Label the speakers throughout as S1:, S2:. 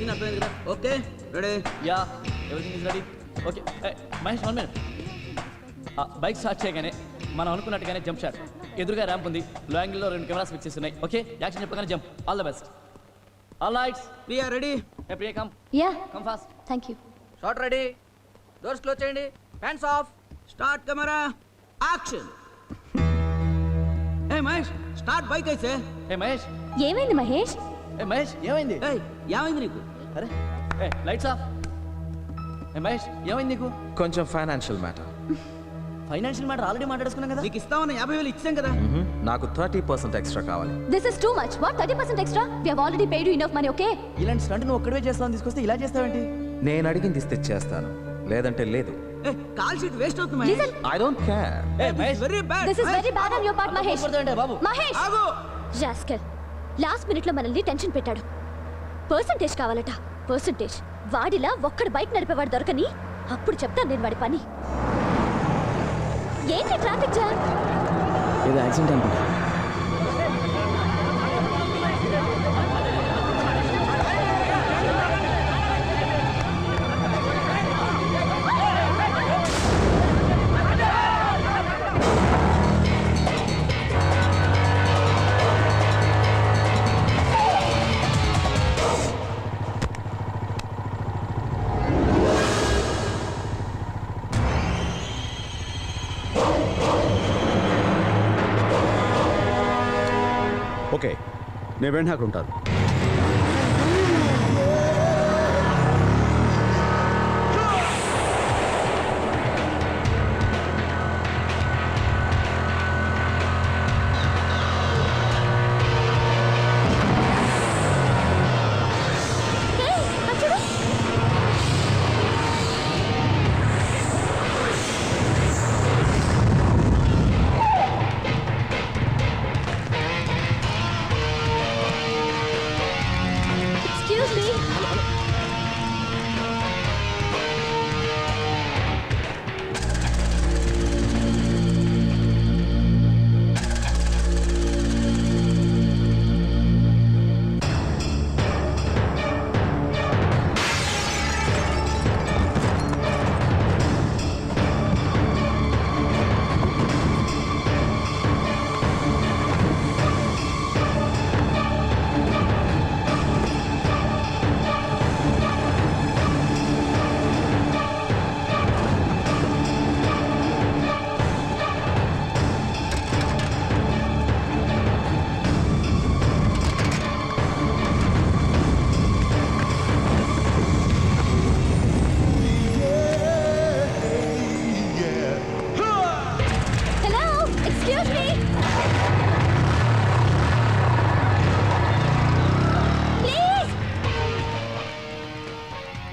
S1: Scene అర్థమైంది కదా? Okay ready?
S2: Yeah everything is ready. Okay Mahesh 1 minute. Bike start చేయగానే మనం అనుకున్నట్టుగానే జంప్ షాట్. ఎదురుగా ర్యాంప్ ఉంది, లో యాంగిల్లో 2 కెమెరాస్ ఫిక్స్ చేసి ఉన్నాయి. ఓకే యాక్షన్ చెప్పగానే jump. All the best. All lights.
S1: Priya ready?
S2: Priya come.
S3: Yeah
S2: come fast.
S3: Thank you.
S1: Shot ready? Doors close చేయండి. Hands off. Start camera action. ఏ మహేష్ స్టార్ట్ బైక్ అయితే.
S2: ఏ మహేష్.
S3: ఏమైంది మహేష్?
S2: ఏ మహేష్ ఏమైంది?
S1: ఏమైంది నీకు?
S2: అరే ఏ లైట్స్ ఆఫ్. ఏ మహేష్ ఏమైంది నీకు?
S4: కొంచెం financial matter.
S2: Financial matter already మాట్లాడుకున్నాం కదా.
S1: నీకు ఇస్తామన్న 50,000 ఇచ్చాం కదా.
S4: నాకు 30% ఎక్స్ట్రా కావాలి.
S3: This is too much. What 30% extra? We have already paid you enough money. Okay
S2: ఇలాంటి స్టంట్ నువ్వు ఒక్కడే చేస్తావని తీసుకొస్తే ఇలా చేస్తావేంటి?
S4: నేను అడిగింది ఇస్తే చేస్తాను, లేదంటే లేదు.
S1: ఏ కాల్ షీట్ వేస్ట్ అవుతుంది Mahesh.
S3: Listen,
S4: I don't care.
S2: ఏ Mahesh
S1: very bad.
S3: This is very bad on your part Mahesh.
S2: కొడతావేంటి బాబు?
S3: మహేష్
S1: ఆగు.
S3: జాస్కల్ లాస్ట్ మినిట్ లో మనల్ని టెన్షన్ పెట్టాడు. పర్సంటేజ్ కావాలట. పర్సంటేజ్. వాడిలా ఒక్కడు బైక్ నడిపేవాడు దొరకని అప్పుడు చెప్తాను నేను వాడి పని. ఏంటి ట్రాఫిక్ జామ్?
S2: ఏదో యాక్సిడెంట్ అనుకుంటా.
S5: ఓకే నేను వెంటనే అక్కడ ఉంటాను.
S3: Excuse me. Hello excuse me. Please.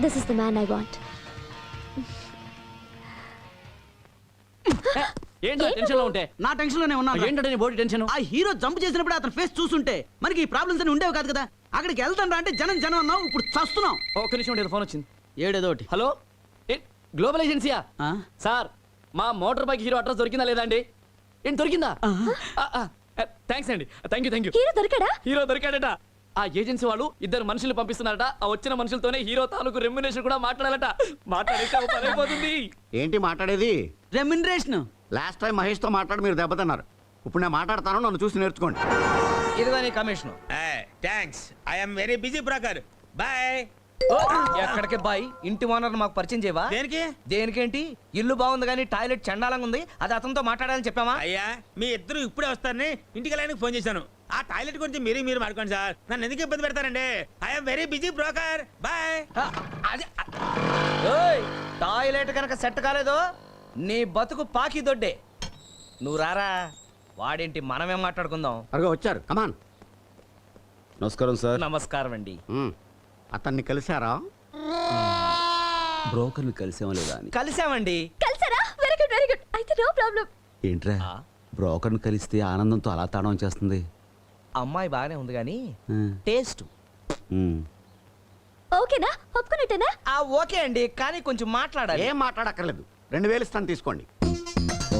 S3: This is the man I want.
S2: ఏంటి టెన్షన్ లో ఉంటే?
S1: నా టెన్షన్ లోనే ఉన్నాను.
S2: ఏంటంటే నీ బాడీ టెన్షన్?
S1: ఆ హీరో జంప్ చేసినప్పుడు అతని ఫేస్ చూసుంటే మనకి ఈ ప్రాబ్లమ్స్ అని ఉండేవి కాదు కదా. అక్కడికి వెళ్తాం రా అంటే జనం జనం అన్నావు, ఇప్పుడు చస్తున్నాం.
S2: ఒక్క నిమిషం ఉండేది, ఫోన్ వచ్చింది.
S1: ఏడేదో ఒకటి.
S2: హలో గ్లోబల్ ఏజెన్సీయా?
S1: ఆ?
S2: సార్ మా మోటార్ బైక్ హీరో అడ్రస్ దొరికిందా లేదా అండి? ఏంటి దొరికిందా? థ్యాంక్స్ అండి. Thank you.
S3: హీరో దొరికాడా?
S2: హీరో దొరికాడట. ఆ ఏజెన్సీ వాళ్ళు 2 మనుషులు పంపిస్తున్నారట. ఆ వచ్చిన మనుషులతోనే హీరో తాలూకు రెమ్యునరేషన్ కూడా మాట్లాడాలట. మాట్లాడితే ఒక పని అయిపోతుంది.
S6: ఏంటి మాట్లాడేది?
S1: రెమ్యునరేషన్.
S6: లాస్ట్ టైం మహేష్తో మాట్లాడి మీరు దెబ్బతిన్నారు. ఇప్పుడు నేను మాట్లాడతాను, నన్ను చూసి నేర్చుకోండి.
S2: ఇదిగో నీ commission.
S7: Thanks. I'm very busy broker. Bye.
S8: ఎక్కడికి బాయ్? ఇంటి ఓనర్ మాకు పరిచయం చేయవా?
S7: దేనికి?
S8: దేనికేంటి? ఇల్లు బాగుంది కానీ టాయిలెట్ చండాలంగా ఉంది, అది అతనితో మాట్లాడాలని చెప్పామా?
S7: అయ్యా మీ ఇద్దరు ఇప్పుడే వస్తారని ఇంటికి వెళ్ళడానికి ఫోన్ చేశాను. ఆ టాయిలెట్ గురించి మీరు మాట్లాడుకోండి సార్. నన్ను ఎందుకు ఇబ్బంది పెడతారండి? I'm very busy broker. Bye.
S8: అది టాయిలెట్ కనుక సెట్ కాలేదో నీ బతుకు పాకి దొడ్డే. నువ్వు రారా, వాడేంటి మనమేం మాట్లాడుకుందాం.
S6: అరగో వచ్చారు, కమాన్.
S5: నమస్కారం సార్.
S8: నమస్కారం అండి.
S6: అతన్ని కలిశారా?
S5: బ్రోకర్ని కలిసామా లేదా అని.
S8: కలిసామండి.
S3: కలిసారా? Very good very good. అయితే నో ప్రాబ్లం.
S5: ఏంట్రా బ్రోకర్ని కలిస్తే ఆనందంతో అలా తాడం చేస్తుంది.
S8: అమ్మాయి బాగానే ఉంది కానీ టేస్ట్.
S3: ఓకేనా? ఒప్పుకున్నట్టేనా?
S8: ఓకే అండి, కానీ కొంచెం మాట్లాడాలి.
S6: ఏం మాట్లాడక్కర్లేదు, 2000 ఇస్తాను తీసుకోండి.
S5: ఓ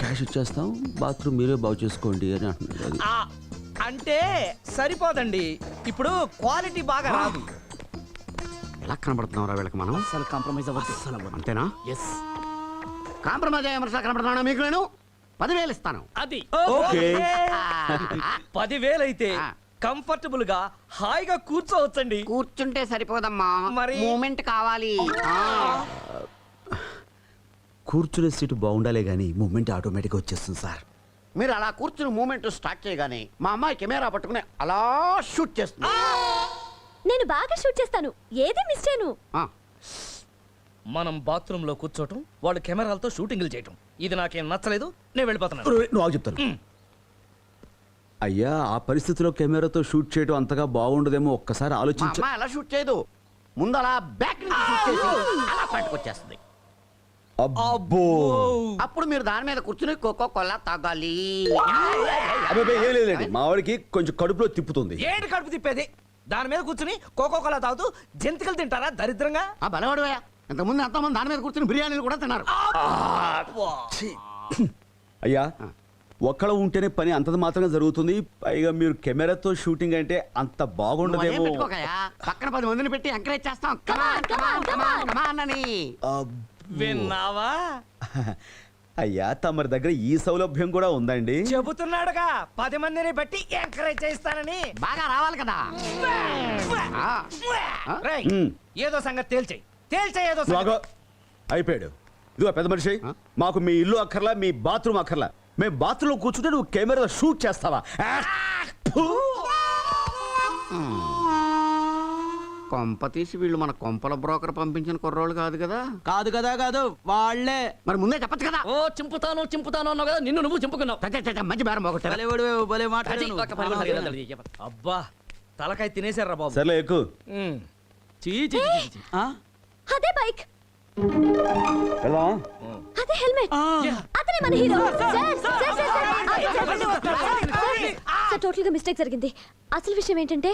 S5: క్యాష్ ఇచ్చేస్తాం, బాత్రూమ్ మీరే బాగు చేసుకోండి అని అంటున్నాడు. అది
S8: అంటే సరిపోదండి, ఇప్పుడు క్వాలిటీ బాగా రాదు.
S6: ఎలా కనబడుతున్నావురా వీళ్ళకి మనం
S2: అసలు కాంప్రమైజ్ అవ్వద్దు.
S6: అంతేనా
S2: ఎస్
S6: కాంప్రమైజ్ అయ్యే మనుషులు కనబడుతున్నా మీకు నేను 10,000 ఇస్తాను
S2: అది
S5: ఓకే
S8: 10,000 అయితే
S6: ఆ.
S8: కంఫర్టబుల్ గా హాయిగా కూర్చోవచ్చండి.
S6: కూర్చుంటే సరిపోదమ్మా
S8: మరి?
S6: మూమెంట్ కావాలి
S5: కూర్చునే సీటు బాగుండాలే కానీ మూమెంట్ ఆటోమేటిక్గా వచ్చేస్తుంది సార్.
S6: మీరు అలా కూర్చుని మూమెంట్ స్టార్ట్ చేయగానే మా అమ్మాయి కెమెరా పట్టుకుని అలా షూట్ చేస్తుంది
S3: నేను బాగా షూట్ చేస్తాను, ఏది మిస్ చేయను.
S6: ఆ,
S8: మనం బాత్రూమ్ లో కూర్చోటం, వాళ్ళు కెమెరాలతో షూటింగ్లు చేయటం, ఇది నాకేం నచ్చలేదు. నేను వెళ్ళిపోతున్నాను.
S5: నువ్వు ఆగు చెప్తాను. అయ్యా ఆ పరిస్థితిలో కెమెరాతో షూట్ చేయడం అంతగా బాగుండదేమో ఒక్కసారి
S6: మా
S5: ఆలోచించ.
S6: అమ్మాయి అలా షూట్ చేయదు, ముందు అలా బ్యాక్ నుంచి షూట్ చేసి అలా పట్టుకొచ్చేస్తుంది.
S5: అబ్బో
S6: అప్పుడు మీరు దాని మీద కూర్చుని కోకో కోలా తాగాలి.
S5: అబ్బాయి ఏం లేదండి, మా వాడికి కొంచెం కడుపులో తిప్పుతుంది.
S8: ఏంటి కడుపు తిప్పేది? దాని మీద కూర్చుని కోకో కోలా తాగుతూ జంతికలు తింటారా దరిద్రంగా?
S6: ఆ బలవాడువా, ఇంతకుముందు ఎంతమంది దాని మీద కూర్చుని బిర్యానీలు కూడా తిన్నారు.
S5: అయ్యా ఒక్కడ ఉంటేనే పని అంతది మాత్రమే జరుగుతుంది, పైగా మీరు కెమెరాతో షూటింగ్ అంటే అంత
S6: నువ్వు అదేం
S5: బాగుండదేమో.
S6: పెట్టుకోకయ్యా, పక్కన 10 మందిని పెట్టి ఎంకరేజ్ చేస్తాం. కమాన్ కమాన్ కమాన్ కమాన్ అని.
S8: విన్నావా?
S5: అయ్యా తమరి దగ్గర ఈ సౌలభ్యం కూడా ఉందండి.
S8: చెబుతున్నాడుగా 10 మందిని బట్టి ఎంకరేజ్ చేస్తానని.
S6: బాగా రావాలి కదా. ఆ, ఆ?
S8: రేయ్,
S5: మ్.
S8: ఏదో సంగతి తేల్చేయి ఏదో
S5: నువ్వు ఆగు.
S8: సంగతి.
S5: అయిపోయాడు. ఇదిగో పెద్ద మనిషి, మాకు మీ ఇల్లు అక్కర్లా, మీ బాత్రూమ్ అక్కర్లా. మేము బాత్రూమ్ కూర్చుంటే నువ్వు కెమెరా షూట్ చేస్తావా?
S6: కొంప తీసి వీళ్ళు మన కొంపల బ్రోకర్ పంపించిన కుర్రోళ్ళు కాదు కదా.
S1: కాదు కదా కాదు, వాళ్ళే.
S6: మరి ముందే చెప్పచ్చు కదా.
S2: ఓ చింపుతాను అన్నావు కదా, నిన్ను నువ్వు చింపుకున్నావు.
S6: చ, చ, చ, చ, మంచి బేరం పోగొట్టారు.
S1: భలే వాడివే, భలే
S2: అది
S1: మాట్లాడావు.
S2: ఒక 10 మంది అడిగేది.
S8: అబ్బా తలకాయ తినేశారా బాబు.
S5: సర్లే ఎక్కువ.
S8: మ్.
S2: చీ, చీ, చీ, చీ, చీ.
S1: ఆ?
S3: అదే బైక్,
S5: ఎలా
S3: అదే హెల్మెట్, అతనే మన హీరో. సార్ టోటల్ గా మిస్టేక్ జరిగింది. అసలు విషయం ఏంటంటే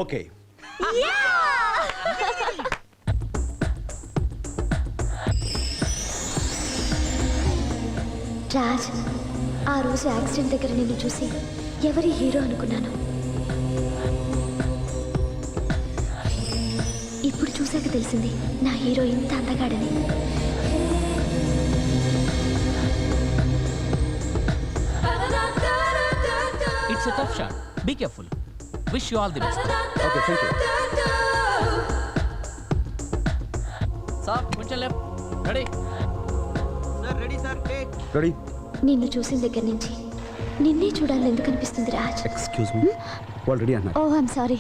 S5: ఓకే
S3: రాజ్, ఆ రోజు యాక్సిడెంట్ దగ్గర నిన్ను చూసి ఎవరి హీరో అనుకున్నాను. ఇప్పుడు చూశాక తెలిసింది నా హీరో ఇంత అందగాడని.
S9: It's a tough shot. Be careful. Wish you all the best.
S5: Okay thank you.
S2: Sir కొంచెం లేప్. Ready.
S1: Sir ready sir, take.
S5: Ready.
S3: నిన్ను చూసిన దగ్గర నుంచి నిన్నే చూడాలని ఎందుకు అనిపిస్తుంది రాజ్?
S5: ఎక్స్క్యూజ్ మీ, వాళ్ళు రెడీ అన్నారు.
S3: ఓ ఐమ్ సారీ.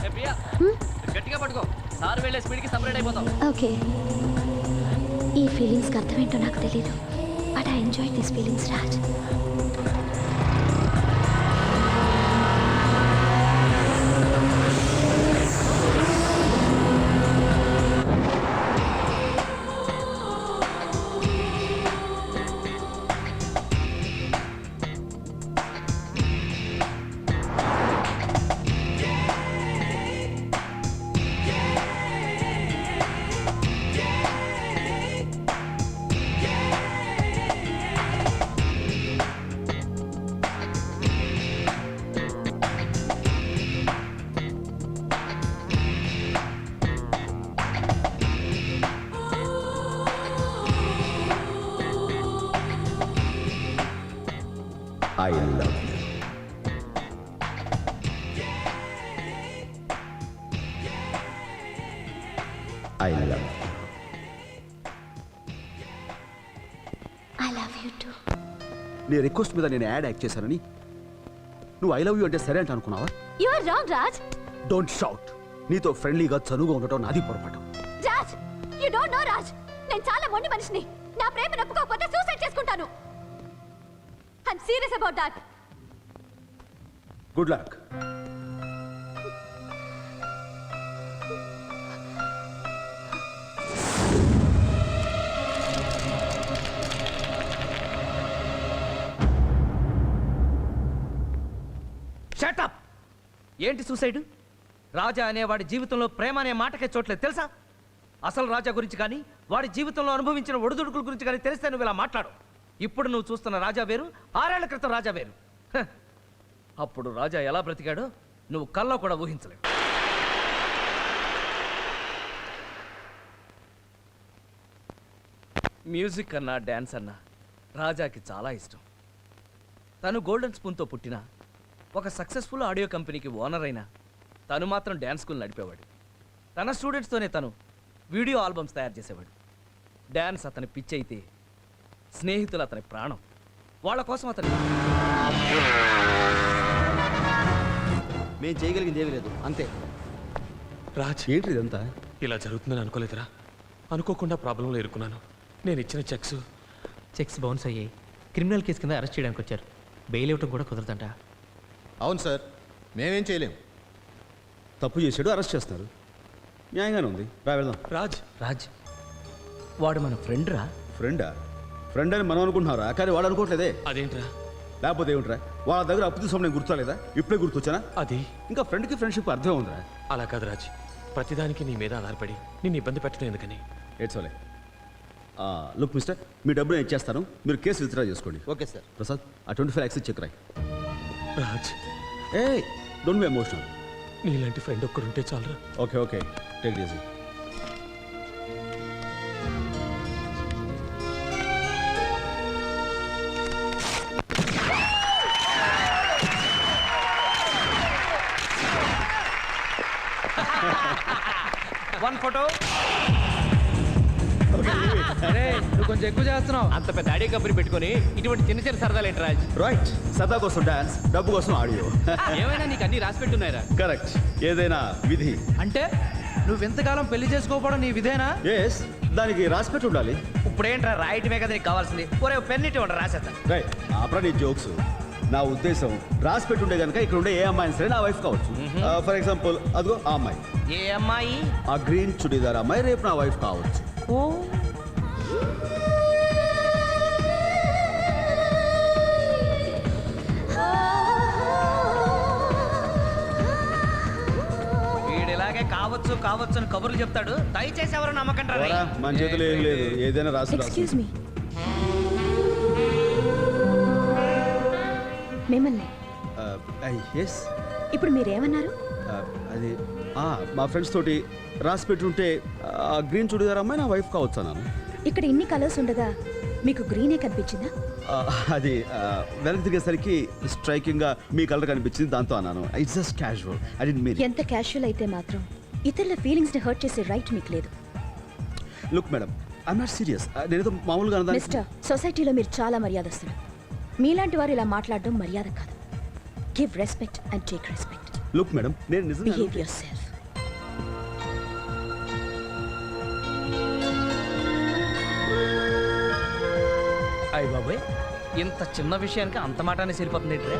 S2: ఏ ప్రియా, గట్టిగా పట్టుకో. సార్ వెళ్ళే స్పీడ్కి సపరేట్ అయిపోతాం.
S3: ఓకే, ఈ ఫీలింగ్స్కి అర్థమేంటో నాకు తెలీదు, but I enjoy this feelings Raj.
S5: I love you. I love you.
S3: I love you to.
S5: నీ రిక్వెస్ట్ మీద నేను యాడ్ యాక్ట్ చేశానని నువ్వు ఐ లవ్ యూ అంటే సరే అంటే అనుకున్నావా?
S3: You are wrong Raj.
S5: Don't shout. నీతో ఫ్రెండ్లీగా చనువుగా ఉండటం నాది పొరపాటు.
S3: Raj, you don't know Raj. నేను చాలా మొండి మనిషిని. నా ప్రేమ నప్పుకోకపోతే సూసైడ్ చేసుకుంటాను. I am serious about that.
S5: Good luck.
S8: Shut up. ఏంటి సూసైడ్? రాజా అనేవాడి జీవితంలో ప్రేమ అనే మాటకే చోట్లేదు తెలుసా? అసలు రాజా గురించి కానీ వాడి జీవితంలో అనుభవించిన ఒడిదుడుకుల గురించి కానీ తెలిస్తే నువ్వు ఇలా మాట్లాడు. ఇప్పుడు నువ్వు చూస్తున్న రాజా వేరు, 6 ఏళ్ల క్రితం రాజా వేరు. హ. అప్పుడు రాజా ఎలా బ్రతికాడో నువ్వు కల్లో కూడా ఊహించలేవు. మ్యూజిక్ అన్నా డ్యాన్స్ అన్నా రాజాకి చాలా ఇష్టం. తను గోల్డెన్ స్పూన్తో పుట్టిన ఒక సక్సెస్ఫుల్ ఆడియో కంపెనీకి ఓనర్ అయినా తను మాత్రం డ్యాన్స్ స్కూల్ నడిపేవాడు. తన స్టూడెంట్స్తోనే తను వీడియో ఆల్బమ్స్ తయారు చేసేవాడు. డ్యాన్స్ అతని పిచ్చి అయితే స్నేహితులు అతని ప్రాణం. వాళ్ళ కోసం అతని
S1: మేము చేయగలిగింది ఏమీ లేదు, అంతే.
S10: రాజ్,
S5: ఏంటి ఇదంతా?
S10: ఇలా జరుగుతుందని అనుకోలేదురా. అనుకోకుండా ప్రాబ్లంలో ఇరుక్కున్నాను. నేను ఇచ్చిన
S9: చెక్స్ బౌన్స్ అయ్యాయి. క్రిమినల్ కేసు కింద అరెస్ట్ చేయడానికి వచ్చారు. బెయిల్ ఇవ్వటం కూడా కుదరదంట.
S11: అవును సార్, మేమేం చేయలేం.
S5: తప్పు చేసాడు, అరెస్ట్ చేస్తున్నారు. న్యాయంగానే ఉంది. వెళ్దాం.
S10: రాజ్,
S8: వాడు మన ఫ్రెండ్ రా.
S5: ఫ్రెండ్ అని మనం అనుకుంటున్నారా, కానీ వాడు అనుకోవట్లేదే.
S10: అదేంట్రా?
S5: లేకపోతే ఏమిట్రా, వాళ్ళ దగ్గర అప్పు తీసుకోవడం నేను గుర్తులేదా? ఇప్పుడే గుర్తొచ్చానా?
S10: అది
S5: ఇంకా ఫ్రెండ్కి ఫ్రెండ్షిప్ అర్థం ఉందిరా.
S10: అలా కాదు రాజ్, ప్రతిదానికి నీ మీద ఆధారపడి నిన్ను ఇబ్బంది పెట్టడం ఎందుకని.
S5: ఏడ్చోలే. లుక్ మిస్టర్, మీ డబ్బు నేను ఇచ్చేస్తాను, మీరు కేసు విత్డ్రా చేసుకోండి.
S1: Okay sir.
S5: ప్రసాద్, ఆ 25 lakhs చెక్ రాయి.
S10: రాజ్,
S5: ఏ డోంట్ బి ఎమోషనల్.
S10: నీలాంటి ఫ్రెండ్ ఒక్కడుంటే చాలరా.
S5: Okay take it easy.
S8: One photo. నువ్వు కొంచెం ఎక్కువ చేస్తున్నావు. అంత పెద్ద ఆడియో కంపెనీ పెట్టుకొని ఇటువంటి చిన్న చిన్న సరదాలు ఏంటి రాజ్?
S5: రైట్, సరదా కోసం డాన్స్, డబ్బు కోసం ఆడియో.
S2: ఏమైనా నీకు అన్ని రాసి పెట్టున్నాయిరా.
S5: కరెక్ట్, ఏదైనా విధి.
S8: అంటే నువ్వు ఎంతకాలం పెళ్లి చేసుకోకపోవడం నీ విధేనా?
S5: ఎస్, దానికి రాసిపెట్టి ఉండాలి.
S8: ఇప్పుడేంట్రా రాయటమే కదా నీకు కావాల్సింది. ఒరే పెన్నిటి ఉండ రాసేస్తా.
S5: రైట్, ఆపరా నీ జోక్స్. నా ఉద్దేశం రాసి పెట్టి ఉండే కనుక ఇక్కడ ఉండే ఏ అమ్మాయిని సరే నా వైఫ్ కావచ్చు. ఫర్ ఎగ్జాంపుల్ అదిగో ఆ అమ్మాయి,
S8: ఏ అమ్మాయి?
S5: ఆ గ్రీన్ చుడీదార్ అమ్మాయి రేపు నా వైఫ్ కావచ్చు.
S8: ఓ వీడిలాగే కావచ్చు అని కబుర్లు చెప్తాడు. దయచేసి ఎవరు నమ్మకండి.
S5: పోరా, మన చేతులు ఏం లేదు, ఏదైనా రాసి
S3: ఎక్స్క్యూజ్ మీ, మిమ్మల్ని.
S5: ఎస్,
S3: ఇప్పుడు మీరేమన్నారు?
S5: అది మా ఫ్రెండ్స్ తోటి రాసి పెట్టి ఉంటే ఆ గ్రీన్ చుడీదార్ అమ్మాయి నా వైఫ్ కావచ్చు అన్నాను.
S3: ఇక్కడ ఇన్ని కలర్స్ ఉండగా మీకు గ్రీనే కనిపించిందా?
S5: అది వెనక్కి తిరిగేసరికి స్ట్రైకింగ్ గా మీ కలర్ కనిపించింది, దాంతో అన్నాను. It's just casual, I didn't mean.
S3: ఎంత క్యాషువల్ అయితే మాత్రం ఇతరుల ఫీలింగ్స్ ని హర్ట్ చేసే రైట్ మీకు లేదు.
S5: Look madam, I'm not serious. నేనేదో మామూలుగా అన్నదాన్ని.
S3: మిస్టర్, సొసైటీలో మీరు చాలా మర్యాదస్తులు. మీలాంటి వారు ఇలా మాట్లాడడం మర్యాద కాదు. Give respect and take respect.
S5: Look madam, నేను నిజంగా
S3: బిహేవ్ యువర్ సెల్ఫ్.
S8: అయ్య బాబాయ్, ఇంత చిన్న విషయానికి అంత మాటనే సరిపోతుంది ఏంట్రా?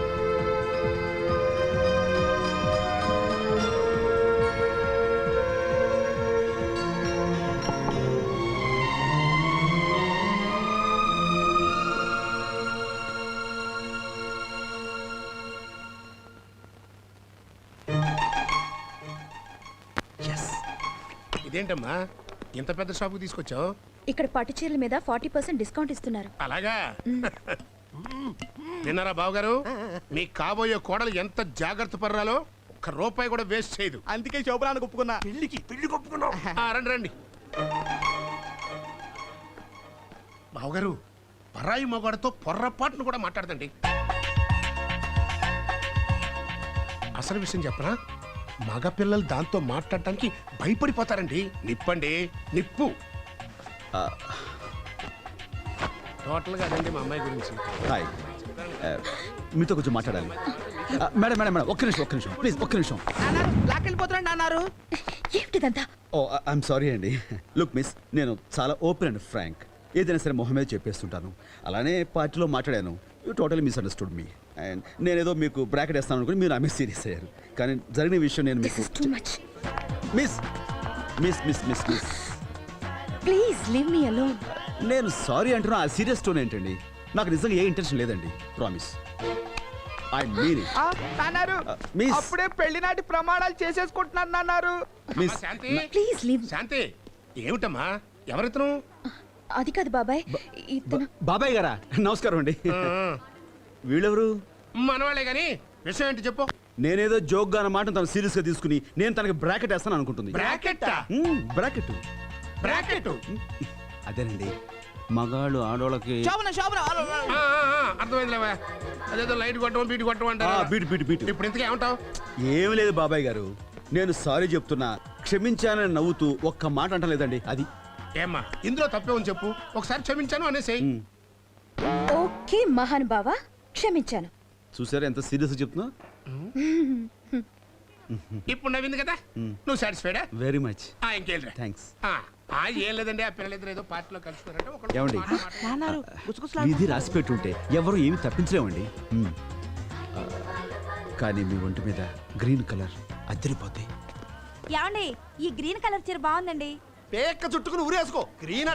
S11: ఇదేంటమ్మా ఇంత పెద్ద షాపుకి తీసుకొచ్చావు?
S3: ఇక్కడ పట్టు చీరల మీద 40% డిస్కౌంట్ ఇస్తున్నారు.
S11: అలాగా? విన్నారా బావగారు, మీ కాబోయే కోడలు ఎంత జాగ్రత్త పర్రాలో, ఒక్క రూపాయి కూడా వేస్ట్ చేయదు.
S1: అందుకే శోభనానికి ఒప్పుకున్నా.
S11: పెళ్లి ఒప్పుకున్నావు. రండి బావగారు, పరాయి మగవాడితో పొర్రపాటును కూడా మాట్లాడదండి. అసలు విషయం చెప్పనా, మగపిల్లలు దాంతో మాట్లాడటానికి భయపడిపోతారండి. నిప్పండి, నిప్పు. టోటల్గా అదండి మా అమ్మాయి గురించి.
S5: హాయ్, మీతో కొంచెం మాట్లాడాలి. మేడం మేడం మేడం, ఒక్క నిమిషం ప్లీజ్, ఒక్క నిమిషం.
S1: లాక్కెళ్ళిపోతున్నాడు అన్నారు.
S3: ఏమిటిదంతా?
S5: ఓ ఐఎమ్ సారీ అండి. లుక్ మిస్, నేను చాలా ఓపెన్ అండ్ ఫ్రాంక్. ఏదైనా సరే మొహం మీద చెప్పేస్తుంటాను. అలానే పార్టీలో మాట్లాడాను. You totally misunderstood me. And నేనేదో మీకు బ్రాకెట్ వేస్తాను అనుకుని మీరు ఆమె సీరియస్ అయ్యారు. కానీ జరిగిన విషయం నేను మీకు miss miss miss miss miss
S3: please leave me alone.
S5: నేను సారీ అంటున్నా, ఆ సీరియస్ టోన్ ఏంటండి? నాకు నిజంగా ఏ ఇంటెన్షన్ లేదండి, ప్రామిస్. I mean it.
S1: అన్నారు
S5: మిస్,
S1: అప్పుడే పెళ్లి నాటి ప్రమాణాలు చేసేసుకుంటున్నాను అన్నారు.
S5: Miss
S11: Shanti,
S3: please leave.
S11: Shanti, ఏమిటమ్మా ఎవరితను?
S3: అది కాదు బాబాయ్ ఇతను
S5: బాబాయ్ గారా నమస్కారం అండి వీళ్ళెవరు
S11: మనవాళ్ళే గాని విషయం ఏంటి చెప్పు.
S5: నేనేదో జోక్ గా అన్నమాట తను సీరియస్ గా తీసుకుని నేను తనకి బ్రాకెట్ వేస్తాను అనుకుంటుంది.
S11: బ్రాకెట్
S5: బ్రాకెట్
S11: బ్రాకెట్
S5: అదేనండి మగాళ్ళు ఆడోళ్ళకి
S11: అర్థమైందిలేవా, అదేదో లైట్ కొట్టడం బీట్ కొట్టడం అంటారు.
S5: బీటు బీటు బీటు
S11: ఇప్పుడు ఇంతకీ ఏమంటావు?
S5: ఏం లేదు బాబాయ్ గారు, నేను సారీ చెప్తున్నా, క్షమించానని నవ్వుతూ ఒక్క మాట అంటలేదండి. అది
S11: ఏమ్మా ఇందులో తప్పే ఉంది చెప్పు, ఒకసారి క్షమించాను అనేసి.
S3: ఓకే మహానుభావ, క్షమించాను.
S5: చూసారా ఎంత సీరియస్ చెప్తున్నా.
S11: ఇప్పుడు నవ్వింది కదా, నువ్వు సాటిస్ఫైడా?
S5: వెరీ మచ్
S11: ఇంకేంటి
S5: థ్యాంక్స్.
S11: ఏం లేదండి, ఆ పిల్లలిద్దరు ఏదో పార్టీలో కలుసుకున్నారంటే ఒకళ్ళు
S5: ఏమండి విధి రాసి పెట్టుంటే ఎవరు ఏమి తప్పించలేమండి. కానీ మీ ఒంటి మీద గ్రీన్ కలర్ అద్దరిపోతాయి.
S3: ఏమండి ఈ గ్రీన్ కలర్ చీర బాగుందండి.
S6: పేక చుట్టుకుని ఊరేసుకో గ్రీన్ అట